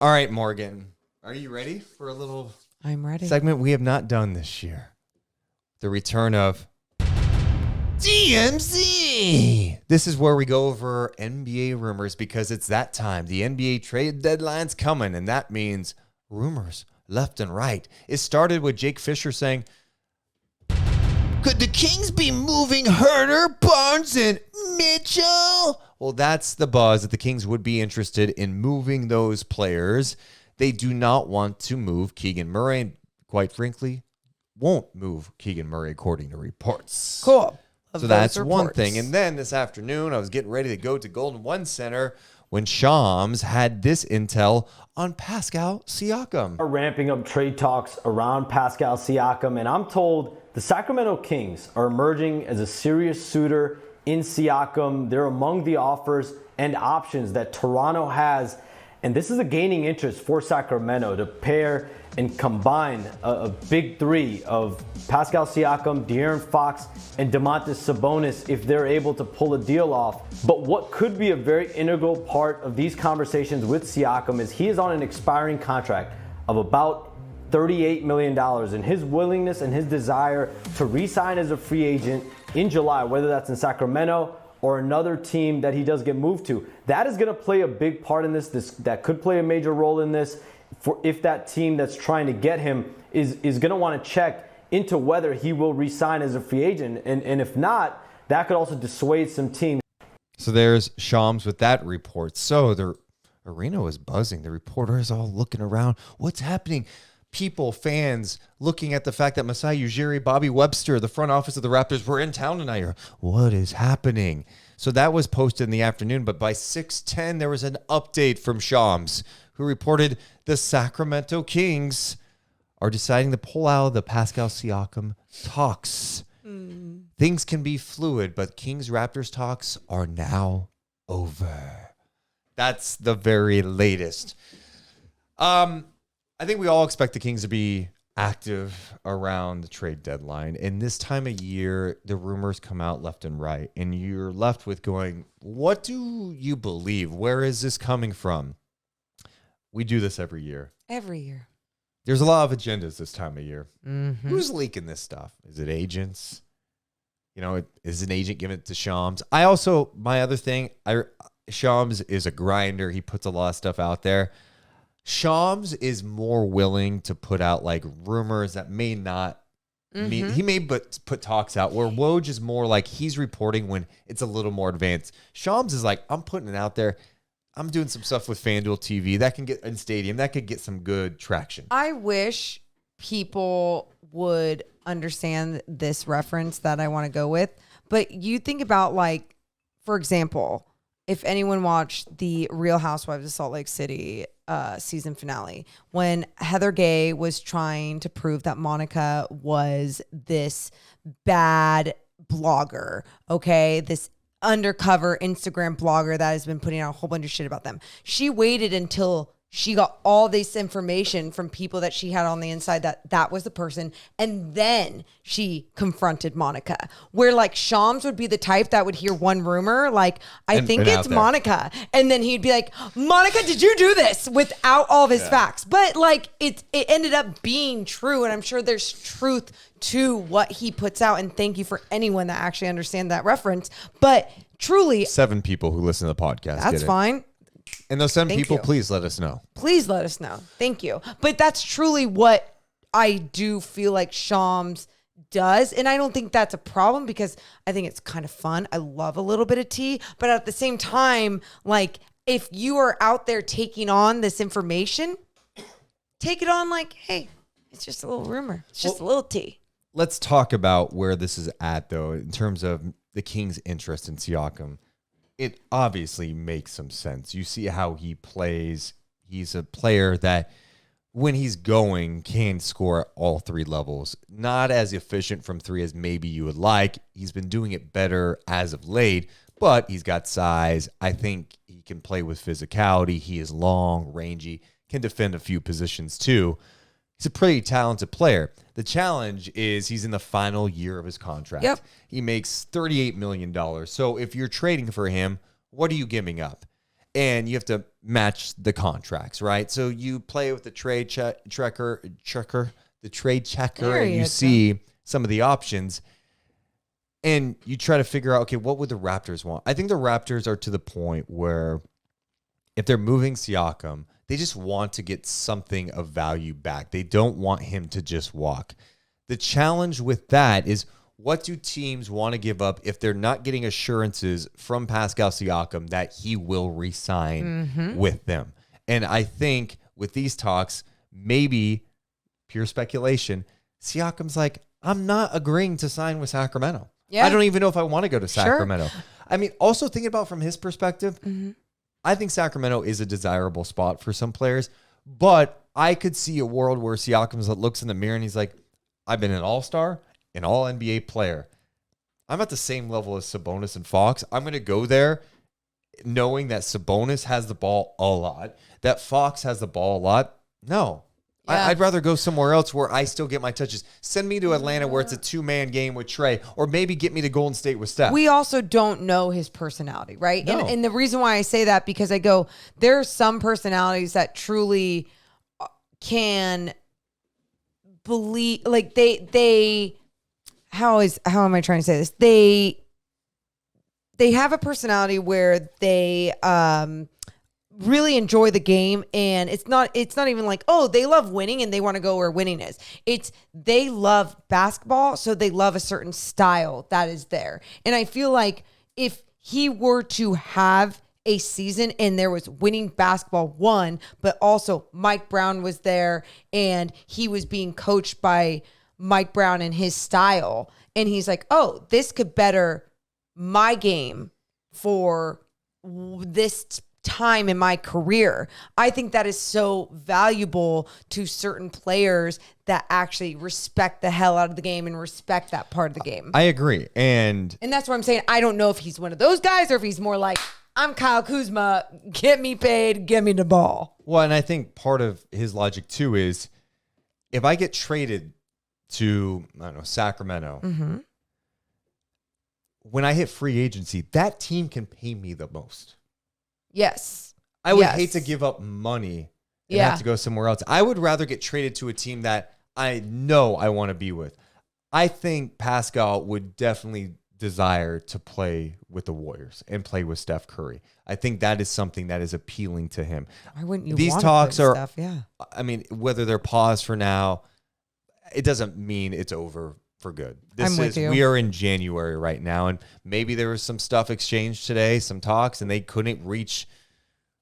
All right, Morgan, are you ready for a little I'm ready. segment we have not done this year? The return of DMZ. This is where we go over NBA rumors because it's that time. The NBA trade deadline's coming, and that means rumors left and right. It started with Jake Fisher saying, could the Kings be moving Herter, Barnes, and Mitchell? Well, that's the buzz that the Kings would be interested in moving those players. They do not want to move Keegan Murray, and quite frankly, won't move Keegan Murray according to reports. Cool. So that's one thing. And then this afternoon, I was getting ready to go to Golden One Center when Shams had this intel on Pascal Siakam. Are ramping up trade talks around Pascal Siakam, and I'm told the Sacramento Kings are emerging as a serious suitor in Siakam. They're among the offers and options that Toronto has, and this is a gaining interest for Sacramento to pair and combine a big three of Pascal Siakam, De'Aaron Fox, and Domantas Sabonis if they're able to pull a deal off. But what could be a very integral part of these conversations with Siakam is he is on an expiring contract of about $38 million, and his willingness and his desire to re-sign as a free agent in July, whether that's in Sacramento or another team that he does get moved to, that is going to play a big part in this. That could play a major role in this. For if that team that's trying to get him is going to want to check into whether he will re-sign as a free agent. And if not, that could also dissuade some teams. So there's Shams with that report. So the arena was buzzing. The reporters all looking around. What's happening? People, fans, looking at the fact that Masai Ujiri, Bobby Webster, the front office of the Raptors were in town tonight. What is happening? So that was posted in the afternoon. But by 6:10, there was an update from Shams, who reported the Sacramento Kings are deciding to pull out of the Pascal Siakam talks. Things can be fluid, but Kings-Raptors talks are now over. That's the very latest. I think we all expect the Kings to be active around the trade deadline. And this time of year, the rumors come out left and right. And you're left with going, what do you believe? Where is this coming from? We do this every year. Every year. There's a lot of agendas this time of year. Mm-hmm. Who's leaking this stuff? Is it agents? You know, is an agent giving it to Shams? My other thing, Shams is a grinder. He puts a lot of stuff out there. Shams is more willing to put out like rumors that may not mean, he may put talks out, where Woj is more like he's reporting when it's a little more advanced. Shams is like, I'm putting it out there. I'm doing some stuff with FanDuel TV that can get in stadium, that could get some good traction. I wish people would understand this reference that I want to go with. But you think about, like, for example, if anyone watched the Real Housewives of Salt Lake City season finale, when Heather Gay was trying to prove that Monica was this bad blogger, okay, this undercover Instagram blogger that has been putting out a whole bunch of shit about them. She waited until she got all this information from people that she had on the inside that was the person, and then she confronted Monica. Where like Shams would be the type that would hear one rumor, like, I think it's Monica, and then he'd be like, Monica, did you do this? Without all of his facts. But like it ended up being true, and I'm sure there's truth to what he puts out, and thank you for anyone that actually understand that reference. But truly, 7 people who listen to the podcast. That's fine. And those 7 people, please let us know. Please let us know. Thank you. But that's truly what I do feel like Shams does. And I don't think that's a problem, because I think it's kind of fun. I love a little bit of tea. But at the same time, like, if you are out there taking on this information, take it on like, hey, it's just a little rumor. It's just a little tea. Let's talk about where this is at, though, in terms of the Kings' interest in Siakam. It obviously makes some sense. You see how he plays. He's a player that, when he's going, can score at all 3 levels. Not as efficient from 3 as maybe you would like. He's been doing it better as of late, but he's got size. I think he can play with physicality. He is long, rangy, can defend a few positions too. He's a pretty talented player. The challenge is he's in the final year of his contract. Yep. He makes $38 million. So if you're trading for him, what are you giving up? and you have to match the contracts, right? So you play with the trade checker, and you see some of the options, and you try to figure out, okay, what would the Raptors want? I think the Raptors are to the point where if they're moving Siakam, they just want to get something of value back. They don't want him to just walk. The challenge with that is, what do teams want to give up if they're not getting assurances from Pascal Siakam that he will re-sign with them? And I think with these talks, maybe pure speculation, Siakam's like, I'm not agreeing to sign with Sacramento. Yeah. I don't even know if I want to go to Sacramento. Sure. I mean, also thinking about from his perspective, I think Sacramento is a desirable spot for some players, but I could see a world where Siakam looks in the mirror and he's like, I've been an all-star, an all-NBA player. I'm at the same level as Sabonis and Fox. I'm going to go there knowing that Sabonis has the ball a lot, that Fox has the ball a lot. No. Yeah. I'd rather go somewhere else where I still get my touches. Send me to Atlanta where it's a two-man game with Trey, or maybe get me to Golden State with Steph. We also don't know his personality, right? No. And the reason why I say that, because I go, there are some personalities that truly can believe, like they how am I trying to say this? They have a personality where they really enjoy the game, and it's not even like, oh, they love winning and they want to go where winning is. It's they love basketball, so they love a certain style that is there. And I feel like if he were to have a season and there was winning basketball one, but also Mike Brown was there and he was being coached by Mike Brown and his style, and he's like, oh, this could better my game for this time in my career. I think that is so valuable to certain players that actually respect the hell out of the game and respect that part of the game. I agree. And that's what I'm saying. I don't know if he's one of those guys or if he's more like, I'm Kyle Kuzma, get me paid, give me the ball. Well, and I think part of his logic too is, if I get traded to, I don't know, Sacramento, when I hit free agency, that team can pay me the most. Yes. I would hate to give up money and have to go somewhere else. I would rather get traded to a team that I know I want to be with. I think Pascal would definitely desire to play with the Warriors and play with Steph Curry. I think that is something that is appealing to him. Why wouldn't you? These want talks to play are, Steph? Yeah. I mean, whether they're paused for now, it doesn't mean it's over for good. I'm with you. We are in January right now, and maybe there was some stuff exchanged today, some talks, and they couldn't reach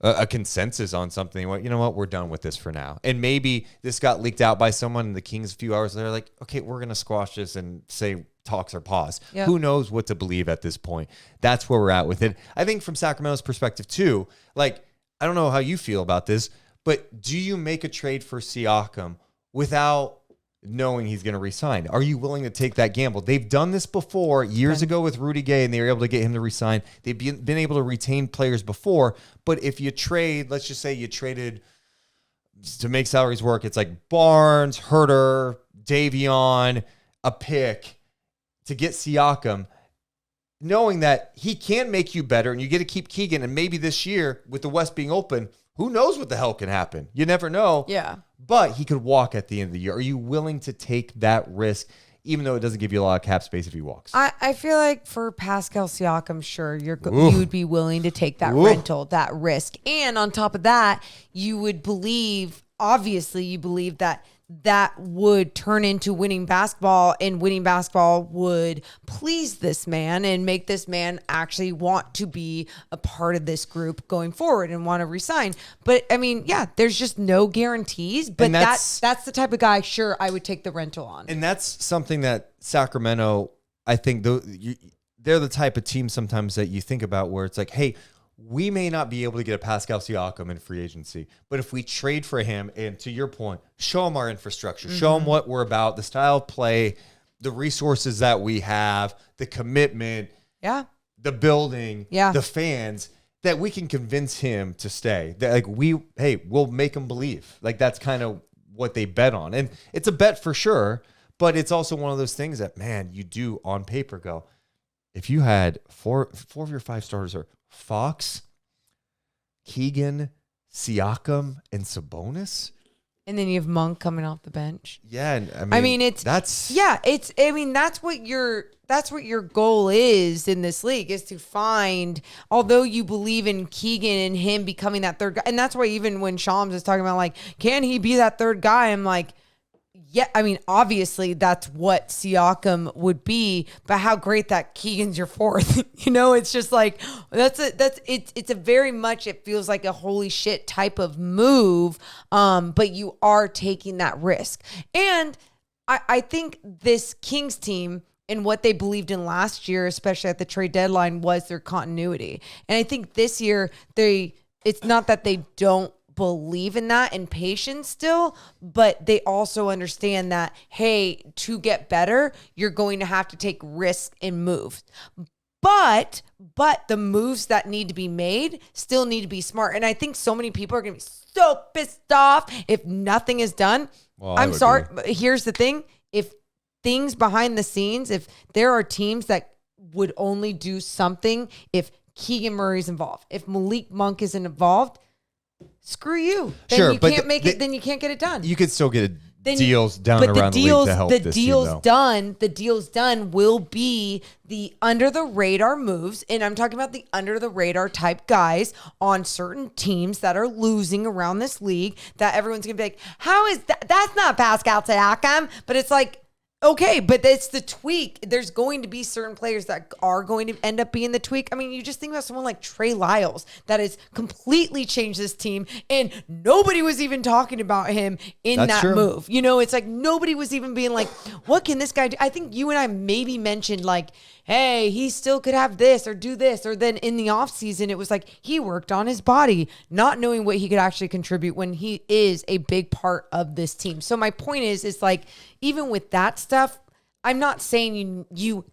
a consensus on something. Well, you know what? We're done with this for now. And maybe this got leaked out by someone in the Kings a few hours later, like, okay, we're going to squash this and say talks are paused. Yep. Who knows what to believe at this point? That's where we're at with it. I think from Sacramento's perspective too, like, I don't know how you feel about this, but do you make a trade for Siakam without knowing he's going to resign? Are you willing to take that gamble? They've done this before years ago with Rudy Gay, and they were able to get him to resign. They've been able to retain players before, but if you trade, let's just say you traded to make salaries work, it's like Barnes, Herter, Davion, a pick to get Siakam, knowing that he can make you better, and you get to keep Keegan, and maybe this year with the West being open, who knows what the hell can happen? You never know. Yeah. But he could walk at the end of the year. Are you willing to take that risk, even though it doesn't give you a lot of cap space if he walks? I feel like for Pascal Siakam, sure, you would be willing to take that rental, that risk. And on top of that, you would believe, obviously, you believe that would turn into winning basketball, and winning basketball would please this man and make this man actually want to be a part of this group going forward and want to resign. But I mean, yeah, there's just no guarantees, but that's the type of guy, sure, I would take the rental on. And that's something that Sacramento, I think they're the type of team sometimes that you think about where it's like, hey, we may not be able to get a Pascal Siakam in free agency, but if we trade for him, and to your point, show him our infrastructure, show him what we're about, the style of play, the resources that we have, the commitment, the building, the fans, that we can convince him to stay. That like we'll make him believe. Like that's kind of what they bet on. And it's a bet for sure, but it's also one of those things that, man, you do on paper go, if you had four of your five starters are Fox, Keegan, Siakam, and Sabonis. And then you have Monk coming off the bench. Yeah, and that's what your goal is in this league, is to find, although you believe in Keegan and him becoming that third guy. And that's why even when Shams is talking about like, can he be that third guy? I'm like, yeah, I mean, obviously that's what Siakam would be, but how great that Keegan's your fourth. It's just like, it's a very much, it feels like a holy shit type of move. But you are taking that risk. And I think this Kings team and what they believed in last year, especially at the trade deadline, was their continuity. And I think this year it's not that they don't believe in that and patience still, but they also understand that, hey, to get better, you're going to have to take risks and moves. But the moves that need to be made still need to be smart. And I think so many people are going to be so pissed off if nothing is done. Well, I'm sorry, but here's the thing. If things behind the scenes, if there are teams that would only do something if Keegan Murray's involved, if Malik Monk isn't involved, screw you. Then sure, you can't make it. Then you can't get it done. You could still get deals done around the league to help this team, though. The deals done will be the under the radar moves, and I'm talking about the under the radar type guys on certain teams that are losing around this league. That everyone's gonna be like, "How is that? That's not Pascal Siakam." But it's like, okay, but it's the tweak. There's going to be certain players that are going to end up being the tweak. I mean, you just think about someone like Trey Lyles that has completely changed this team, and nobody was even talking about him in that move. It's like nobody was even being like, what can this guy do? I think you and I maybe mentioned like, hey, he still could have this or do this. Or then in the offseason, it was like he worked on his body, not knowing what he could actually contribute when he is a big part of this team. So my point is like, even with that stuff, I'm not saying you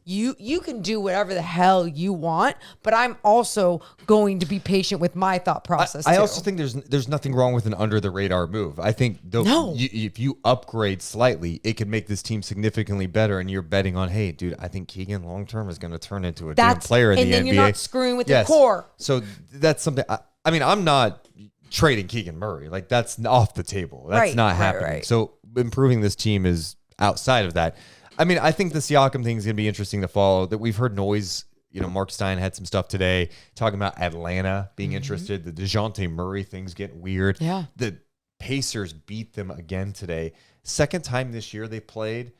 can do whatever the hell you want, but I'm also going to be patient with my thought process. I also think there's nothing wrong with an under the radar move. I think if you upgrade slightly, it could make this team significantly better. And you're betting on, hey, dude, I think Keegan long term is going to turn into a damn player in the NBA. And then you're not screwing with your core. So that's something. I mean, I'm not trading Keegan Murray. Like, that's off the table. That's not happening. Right. So improving this team is outside of that. I mean, I think the Siakam thing is going to be interesting to follow. That we've heard noise. Mark Stein had some stuff today talking about Atlanta being interested. The DeJounte Murray thing's getting weird. Yeah. The Pacers beat them again today. Second time this year they played,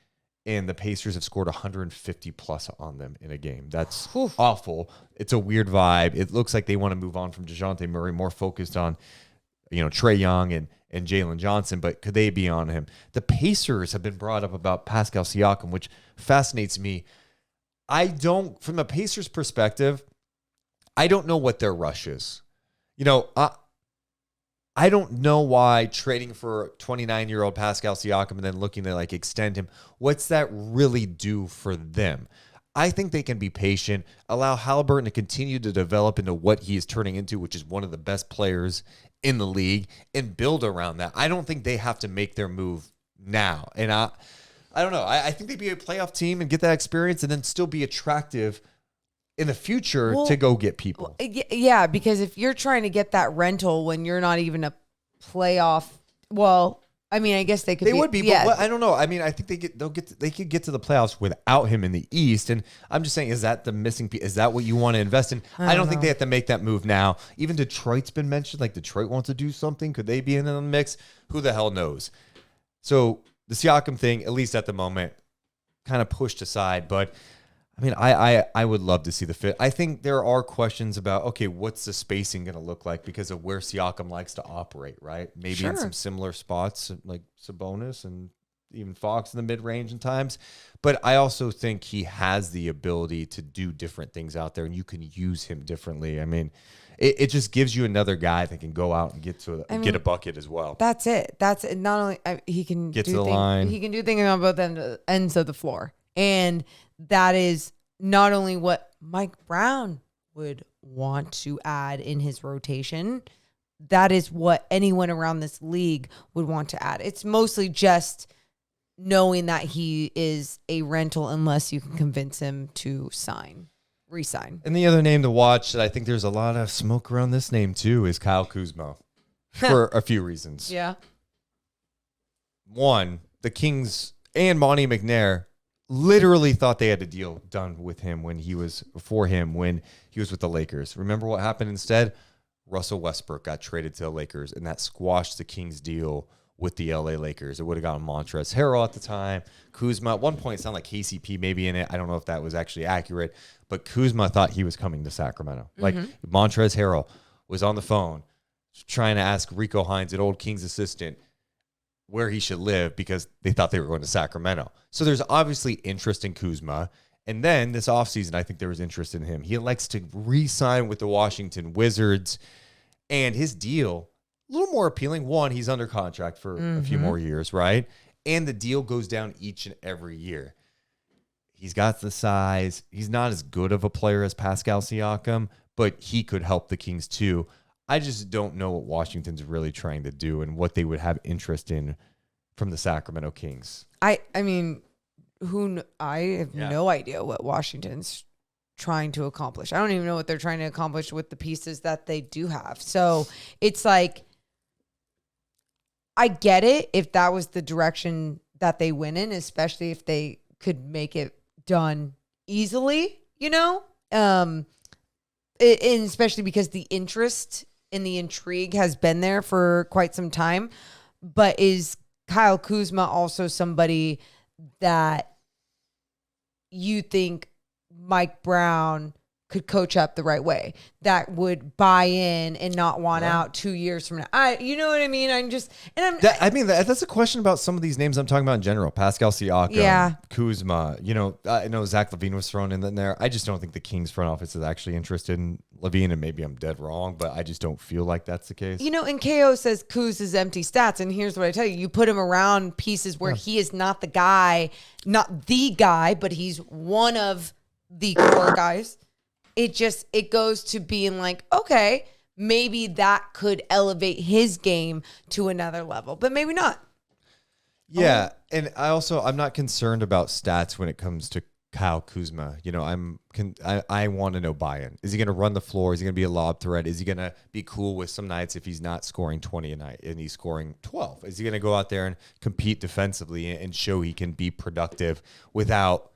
and the Pacers have scored 150 plus on them in a game. That's awful. It's a weird vibe. It looks like they want to move on from DeJounte Murray, more focused on, Trae Young and Jalen Johnson, but could they be on him? The Pacers have been brought up about Pascal Siakam, which fascinates me. From a Pacers perspective, I don't know what their rush is. I don't know why trading for 29-year-old Pascal Siakam and then looking to extend him, what's that really do for them? I think they can be patient, allow Halliburton to continue to develop into what he is turning into, which is one of the best players in the league, and build around that. I don't think they have to make their move now. And I don't know. I think they'd be a playoff team and get that experience and then still be attractive in the future to go get people. Yeah, because if you're trying to get that rental when you're not even a playoff, I mean, I guess they could. They would be, but I don't know. I mean, I think they could get to the playoffs without him in the East. And I'm just saying, is that the missing piece? Is that what you want to invest in? I don't think they have to make that move now. Even Detroit's been mentioned. Like, Detroit wants to do something. Could they be in the mix? Who the hell knows? So the Siakam thing, at least at the moment, kind of pushed aside. But I mean, I would love to see the fit. I think there are questions about, okay, what's the spacing going to look like because of where Siakam likes to operate, right? Maybe in some similar spots like Sabonis and even Fox in the mid-range in times. But I also think he has the ability to do different things out there, and you can use him differently. I mean, it just gives you another guy that can go out and get a bucket as well. That's it. That's it. Not only he can get to the line. He can do things on both ends of the floor. And that is not only what Mike Brown would want to add in his rotation, that is what anyone around this league would want to add. It's mostly just knowing that he is a rental unless you can convince him to sign. resign. And the other name to watch that I think there's a lot of smoke around this name too is Kyle Kuzma for a few reasons. Yeah. One, the Kings and Monty McNair literally thought they had a deal done with him when he was with the Lakers. Remember what happened instead? Russell Westbrook got traded to the Lakers, and that squashed the Kings deal with the LA Lakers. It would have gotten Montrezl Harrell at the time. Kuzma, at one point, it sounded like KCP maybe in it. I don't know if that was actually accurate, but Kuzma thought he was coming to Sacramento. Like Montrezl Harrell was on the phone trying to ask Rico Hines, an old Kings assistant, where he should live because they thought they were going to Sacramento. So there's obviously interest in Kuzma. And then this offseason, I think there was interest in him. He likes to re-sign with the Washington Wizards. And his deal, a little more appealing. One, he's under contract for a few more years, right? And the deal goes down each and every year. He's got the size. He's not as good of a player as Pascal Siakam, but he could help the Kings too. I just don't know what Washington's really trying to do and what they would have interest in from the Sacramento Kings. I mean, I have no idea what Washington's trying to accomplish. I don't even know what they're trying to accomplish with the pieces that they do have. So it's like, I get it if that was the direction that they went in, especially if they could make it done easily, and especially because the interest and the intrigue has been there for quite some time. But is Kyle Kuzma also somebody that you think Mike Brown could coach up the right way, that would buy in and not want out 2 years from now? You know what I mean? That's a question about some of these names I'm talking about in general. Pascal Siakam, Kuzma. I know Zach LaVine was thrown in there. I just don't think the Kings front office is actually interested in LaVine, and maybe I'm dead wrong, but I just don't feel like that's the case. And KO says Kuz is empty stats, and here's what I tell you. You put him around pieces where he is not the guy, but he's one of the core guys. It goes to being like, okay, maybe that could elevate his game to another level, but maybe not. Yeah, and I'm not concerned about stats when it comes to Kyle Kuzma. I want to know buy-in. Is he going to run the floor? Is he going to be a lob threat? Is he going to be cool with some nights if he's not scoring 20 a night and he's scoring 12? Is he going to go out there and compete defensively and show he can be productive without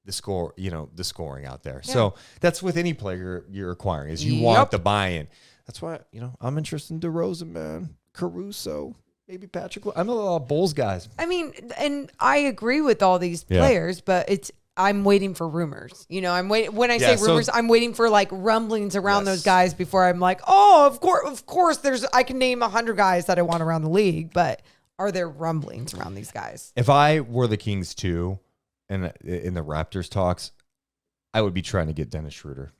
the scoring out there? Yeah. So that's with any player you're acquiring, is you want the buy-in. That's why, I'm interested in DeRozan, man. Caruso, maybe Patrick. I'm a lot of Bulls guys. I mean, and I agree with all these players, but I'm waiting for rumors. I'm waiting. When I say rumors, I'm waiting for like rumblings around those guys before I'm like, oh, of course. I can name 100 guys that I want around the league, but are there rumblings around these guys? If I were the Kings too, and in the Raptors talks, I would be trying to get Dennis Schroeder.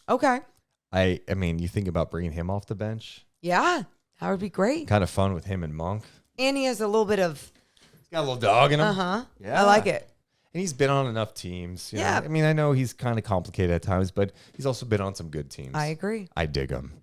Okay. I mean, you think about bringing him off the bench? Yeah, that would be great. Kind of fun with him and Monk. And he has a little bit of... He's got a little dog in him. Uh-huh. Yeah. I like it. And he's been on enough teams. Yeah. I mean, I know he's kind of complicated at times, but he's also been on some good teams. I agree. I dig him.